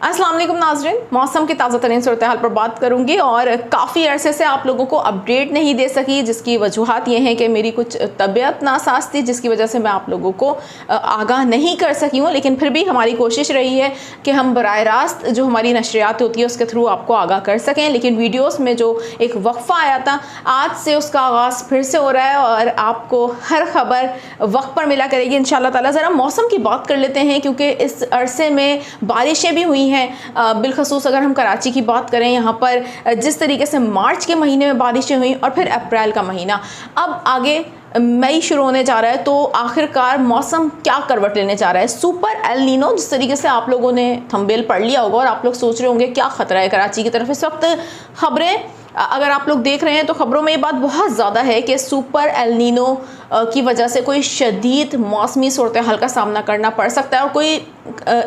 अस्सलाम वालेकुम नाज़रीन, मौसम की ताज़ा तरीन सूरत हाल पर बात करूंगी और काफ़ी अरसे से आप लोगों को अपडेट नहीं दे सकी, जिसकी वजूहत ये हैं कि मेरी कुछ तबीयत नासाज थी, जिसकी वजह से मैं आप लोगों को आगाह नहीं कर सकी हूँ। लेकिन फिर भी हमारी कोशिश रही है कि हम बराह रास्त जो हमारी नशरियात होती है उसके थ्रू आपको आगाह कर सकें। लेकिन वीडियोज़ में जो एक वक्फ़ा आया था, आज से उसका आगाज़ फिर से हो रहा है और आपको हर खबर वक्त पर मिला करेगी इंशाअल्लाह ताला। ज़रा मौसम की बात कर लेते हैं, क्योंकि इस अरसे में बारिशें भी हुई हैं। बिलखसूस अगर हम कराची की बात करें, यहाँ पर जिस तरीके से मार्च के महीने में बारिशें हुई और फिर अप्रैल का महीना, अब आगे मई शुरू होने जा रहा है, तो आखिरकार मौसम क्या करवट लेने जा रहा है। सुपर एल नीनो, जिस तरीके से आप लोगों ने थंबनेल पढ़ लिया होगा और आप लोग सोच रहे होंगे क्या ख़तरा है कराची की तरफ। इस वक्त खबरें अगर आप लोग देख रहे हैं तो खबरों में ये बात बहुत ज़्यादा है कि सुपर एल नीनो की वजह से कोई शदीद मौसमी सूरत हाल का सामना करना पड़ सकता है और कोई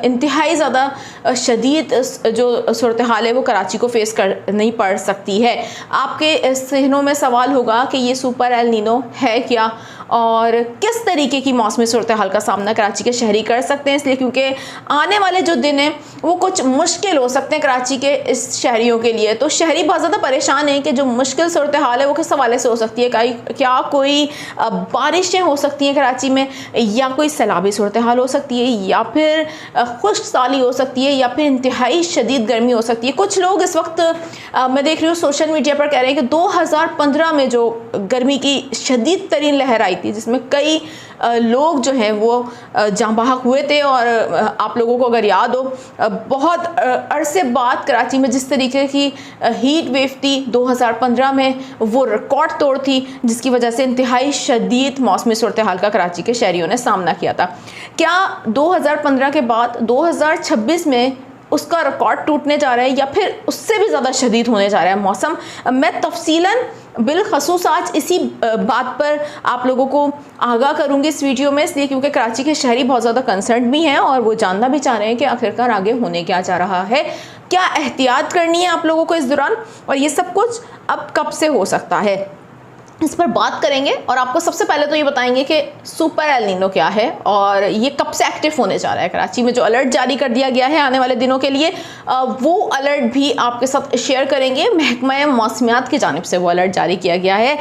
इंतहाई ज़्यादा शदीद जो सूरत हाल है वो कराची को फेस करनी पड़ सकती है। आपके जहनों में सवाल होगा कि ये सुपर एल नीनो है क्या और किस तरीके की मौसमी सूरत हाल का सामना कराची के शहरी कर सकते हैं, इसलिए क्योंकि आने वाले जो दिन हैं वो कुछ मुश्किल हो सकते हैं कराची के इस शहरियों के लिए। तो शहरी बहुत ज़्यादा परेशान है कि जो मुश्किल सूरत हाल है वो किस हवाले से हो सकती है। क्या कोई बारिशें हो सकती हैं कराची में, या कोई सैलाबी सूरत हाल हो सकती है, या फिर खुश्क साली हो सकती है, या फिर इंतहाई शदीद गर्मी हो सकती है। कुछ लोग इस वक्त मैं देख रही हूँ सोशल मीडिया पर कह रहे हैं कि 2015 में जो गर्मी की शदीद तरीन लहर आई थी, जिसमें कई लोग जो हैं वो जाँ बहक हुए थे। और आप लोगों को अगर याद हो, बहुत अरसे बाद कराची में जिस तरीके की हीट वेव थी 2015 में, वो रिकॉर्ड तोड़ थी, जिसकी वजह से इंतहाई शदीद मौसमी सूरत हाल का कराची के शहरियों ने सामना किया था। क्या 2015 के बाद 2026 में उसका रिकॉर्ड टूटने जा रहा है, या फिर उससे भी ज़्यादा शदीद होने जा रहा है मौसम? मैं तफसीलन बिलखसूस आज इसी बात पर आप लोगों को आगाह करूंगी इस वीडियो में, इसलिए क्योंकि कराची के शहरी बहुत ज़्यादा कंसर्न भी हैं और वो जानना भी चाह रहे हैं कि आखिरकार आगे होने क्या जा रहा है, क्या एहतियात करनी है आप लोगों को इस दौरान, और ये सब कुछ अब कब से हो सकता है, इस पर बात करेंगे। और आपको सबसे पहले तो ये बताएंगे कि सुपर एल नीनो क्या है और ये कब से एक्टिव होने जा रहा है। कराची में जो अलर्ट जारी कर दिया गया है आने वाले दिनों के लिए, वो अलर्ट भी आपके साथ शेयर करेंगे। महकमा मौसमियात की जानिब से वो अलर्ट जारी किया गया है।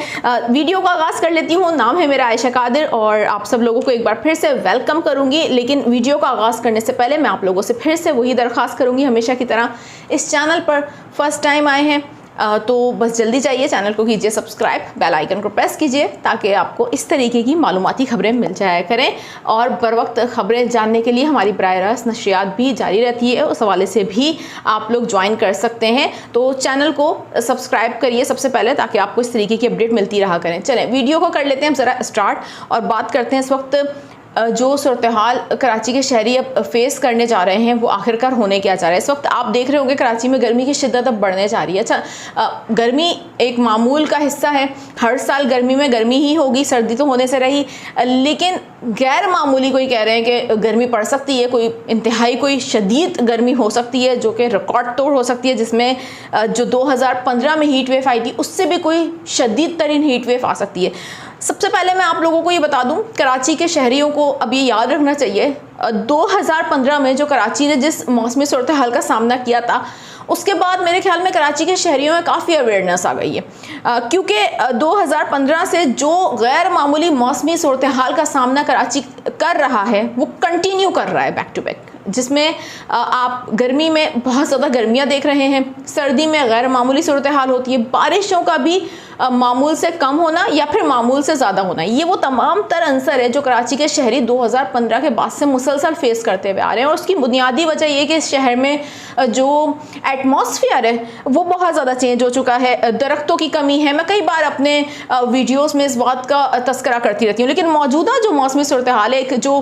वीडियो का आगाज़ कर लेती हूँ। नाम है मेरा आयशा कादिर और आप सब लोगों को एक बार फिर से वेलकम करूँगी। लेकिन वीडियो का आगाज़ करने से पहले मैं आप लोगों से फिर से वही दरख्वास्त करूँगी, हमेशा की तरह इस चैनल पर फर्स्ट टाइम आए हैं तो बस जल्दी जाइए, चैनल को कीजिए सब्सक्राइब, बेल आइकन को प्रेस कीजिए ताकि आपको इस तरीके की मालूमाती खबरें मिल जाया करें। और बर वक्त खबरें जानने के लिए हमारी बराह रास्त नशरियात भी जारी रहती है, उस हवाले से भी आप लोग ज्वाइन कर सकते हैं। तो चैनल को सब्सक्राइब करिए सबसे पहले, ताकि आपको इस तरीके की अपडेट मिलती रहा करें। चलें वीडियो को कर लेते हैं ज़रा स्टार्ट और बात करते हैं इस वक्त जो सूरत हाल कराची के शहरी अब फेस करने जा रहे हैं वो आखिरकार होने क्या जा रहा है। इस वक्त आप देख रहे होंगे कराची में गर्मी की शिद्दत अब बढ़ने जा रही है। अच्छा, गर्मी एक मामूल का हिस्सा है, हर साल गर्मी में गर्मी ही होगी, सर्दी तो होने से रही, लेकिन गैर मामूली कोई कह रहे हैं कि गर्मी पड़ सकती है, कोई इंतहाई कोई शदीद गर्मी हो सकती है जो कि रिकॉर्ड तोड़ हो सकती है, जिसमें जो 2015 में हीट वेव आई थी उससे भी कोई शदीद तरीन हीट वेव आ सकती है। सबसे पहले मैं आप लोगों को ये बता दूं, कराची के शहरियों को अब ये याद रखना चाहिए 2015 में जो कराची ने जिस मौसमी सूरत हाल का सामना किया था, उसके बाद मेरे ख्याल में कराची के शहरियों में काफ़ी अवेयरनेस आ गई है, क्योंकि 2015 से जो गैर मामूली मौसमी सूरत हाल का सामना कराची कर रहा है वो कंटिन्यू कर रहा है बैक टू बैक, जिसमें आप गर्मी में बहुत ज़्यादा गर्मियाँ देख रहे हैं, सर्दी में गैर मामूली सूरत हाल होती है, बारिशों का भी मामूल से कम होना या फिर मामूल से ज़्यादा होना। ये वो तमाम तर अंसर है जो कराची के शहरी 2015 के बाद से मुसलसल फेस करते हुए आ रहे हैं। और उसकी बुनियादी वजह ये कि इस शहर में जो एटमॉस्फेयर है वो बहुत ज़्यादा चेंज हो चुका है, दरख्तों की कमी है। मैं कई बार अपने वीडियोज़ में इस बात का तस्करा करती रहती हूँ, लेकिन मौजूदा जो मौसमी सूरत हाल है, एक जो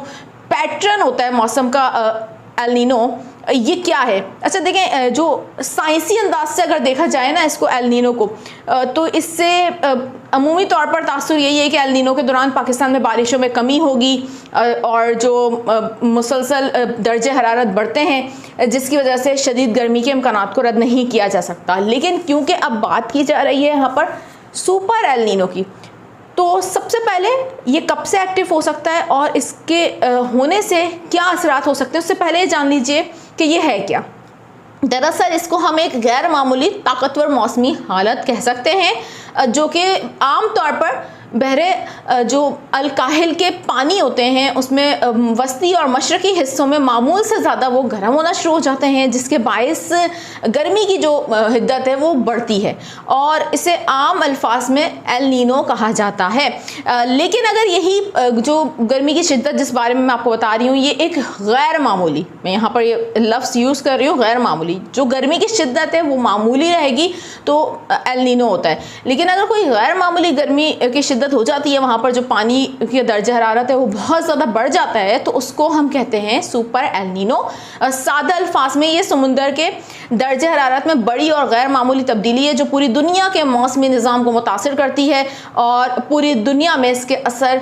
पैटर्न होता है मौसम का एल नीनो, ये क्या है? अच्छा देखें, जो साइंसी अंदाज से अगर देखा जाए ना इसको, एल नीनो को, तो इससे अमूमी तौर पर तासुर यही है कि एल नीनो के दौरान पाकिस्तान में बारिशों में कमी होगी और जो मुसलसल दर्जे हरारत बढ़ते हैं, जिसकी वजह से शदीद गर्मी के इम्कानात को रद्द नहीं किया जा सकता। लेकिन क्योंकि अब बात की जा रही है यहाँ पर सुपर एल नीनो की, तो सबसे पहले ये कब से एक्टिव हो सकता है और इसके होने से क्या असरात हो सकते हैं, उससे पहले जान लीजिए कि ये है क्या। दरअसल इसको हम एक गैर मामूली ताकतवर मौसमी हालत कह सकते हैं, जो कि आमतौर पर बहरे जो अलकाहिल के पानी होते हैं उसमें वस्ती और मशरकी हिस्सों में मामूल से ज़्यादा वो गर्म होना शुरू हो जाते हैं, जिसके बायस गर्मी की जो हिद्दत है वो बढ़ती है और इसे आम अल्फाज में एल नीनो कहा जाता है। लेकिन अगर यही जो गर्मी की शिद्दत जिस बारे में मैं आपको बता रही हूँ ये एक गैर मामूली, मैं यहाँ पर ये लफ्ज़ यूज़ कर रही हूँ गैर मामूली, जो गर्मी की शिद्दत है वो मामूली रहेगी तो एल नीनो होता है। लेकिन अगर कोई गैर मामूली गर्मी की शिद्दत हो जाती है, वहाँ पर जो पानी की दर्जा हरारत है वो बहुत ज़्यादा बढ़ जाता है, तो उसको हम कहते हैं सुपर एल नीनो। सादा अल्फाज में ये समुंदर के दर्जा हरारत में बड़ी और गैर मामूली तब्दीली है जो पूरी दुनिया के मौसमी निज़ाम को मुतासिर करती है और पूरी दुनिया में इसके असर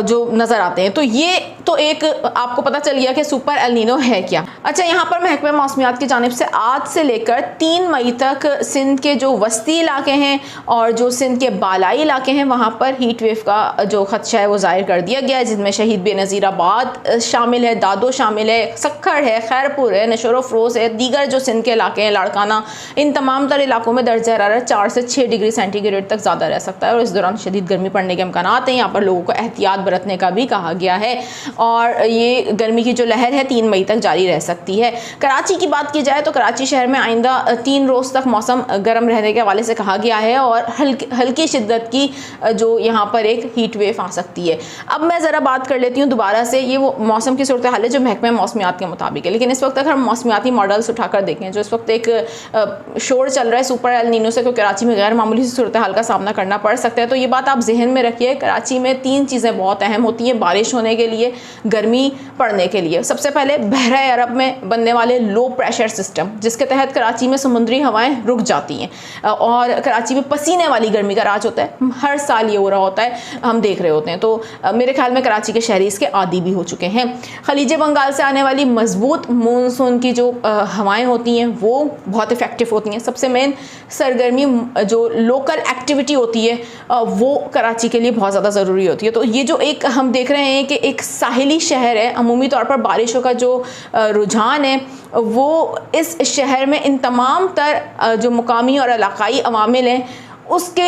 जो नज़र आते हैं। तो ये तो एक आपको पता चल गया कि सुपर एल नीनो है क्या। अच्छा, यहाँ पर महकमा मौसमियात की जानिब से आज से लेकर 3 मई तक सिंध के जो वस्ती इलाके हैं और जो सिंध के बालाई इलाके हैं वहाँ पर हीट वेव का जो खदशा है वो ज़ाहिर कर दिया गया है, जिनमें शहीद बेनज़ीराबाद शामिल है, दादो शामिल है, सक्खर है, खैरपुर है, नशोर फ़रोज़ है, दीगर जो सिंध के इलाके हैं, लाड़काना, इन तमाम तर इलाकों में दर्जा हरारत 4 से 6 डिग्री सेंटीग्रेड तक ज़्यादा रह सकता है और इस दौरान शदीद गर्मी पड़ने के इम्कानात हैं। यहाँ पर लोगों को एहतियात बरतने का भी कहा गया है और ये गर्मी की जो लहर है 3 मई तक जारी रह सकती है। कराची की बात की जाए तो कराची शहर में आइंदा 3 रोज़ तक मौसम गर्म रहने के हवाले से कहा गया है और हल्की शिद्दत की जो यहाँ पर एक हीट वेव आ सकती है। अब मैं ज़रा बात कर लेती हूँ दोबारा से, ये वो मौसम की सूरत हाल है जो महकमा मौसमियात के मुताबिक है। लेकिन इस वक्त अगर हम मौसमियाती मॉडल्स उठाकर देखें, जो इस वक्त एक शोर चल रहा है सुपर एल नीनो से, क्योंकि कराची में गैर मामूली सूरत हाल का सामना करना पड़ सकता है, तो ये बात आप जहन में रखिए। कराची में 3 चीज़ें बहुत अहम होती हैं बारिश होने के लिए, गर्मी पड़ने के लिए। सबसे पहले बहरा अरब में बनने वाले लो प्रेशर सिस्टम, जिसके तहत कराची में समुद्री हवाएं रुक जाती हैं और कराची में पसीने वाली गर्मी का राज होता है। हर साल ये हो रहा होता है, हम देख रहे होते हैं। तो मेरे ख्याल में कराची के शहरी इसके आदी भी हो चुके हैं। खलीज बंगाल से आने वाली मजबूत मानसून की जो हवाएं होती हैं वो बहुत इफ़ेक्टिव होती हैं। सबसे मेन सरगर्मी जो लोकल एक्टिविटी होती है वो कराची के लिए बहुत ज़्यादा ज़रूरी होती है। तो ये जो एक हम देख रहे हैं कि एक साहिली शहर है, अमूमी तौर पर बारिशों का जो रुझान है वो इस शहर में इन तमाम तर जो मुकामी और इलाकाई अवामिल हैं उसके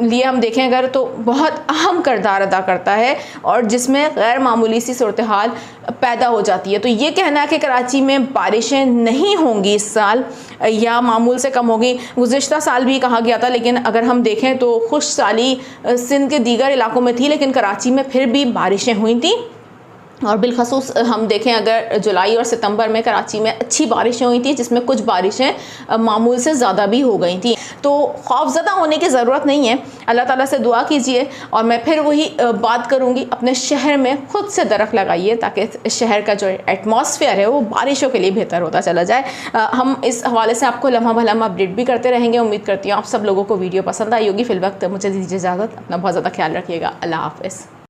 लिए हम देखें अगर तो बहुत अहम किरदार अदा करता है और जिसमें गैर मामूली सी सूरत हाल पैदा हो जाती है। तो ये कहना है कि कराची में बारिशें नहीं होंगी इस साल या मामूल से कम होगी, गुज़िश्ता साल भी कहा गया था, लेकिन अगर हम देखें तो खुश साली सिंध के दीगर इलाकों में थी, लेकिन कराची में फिर भी बारिशें हुई थी। और बिलखसूस हम देखें अगर जुलाई और सितंबर में कराची में अच्छी बारिशें हुई थी, जिसमें कुछ बारिशें मामूल से ज़्यादा भी हो गई थी। तो खौफज़दा होने की ज़रूरत नहीं है, अल्लाह ताला से दुआ कीजिए। और मैं फिर वही बात करूँगी, अपने शहर में खुद से दरख्त लगाइए ताकि शहर का जो एटमॉस्फेयर है वो बारिशों के लिए बेहतर होता चला जाए। हम इस हवाले से आपको लम्हा भलम्हा अपडेट भी करते रहेंगे। उम्मीद करती हूँ आप सब लोगों को वीडियो पसंद आई होगी। फिलवक्त मुझे दीजिए इजाज़त, अपना बहुत ज़्यादा ख्याल रखिएगा। अल्लाह हाफ़िज़।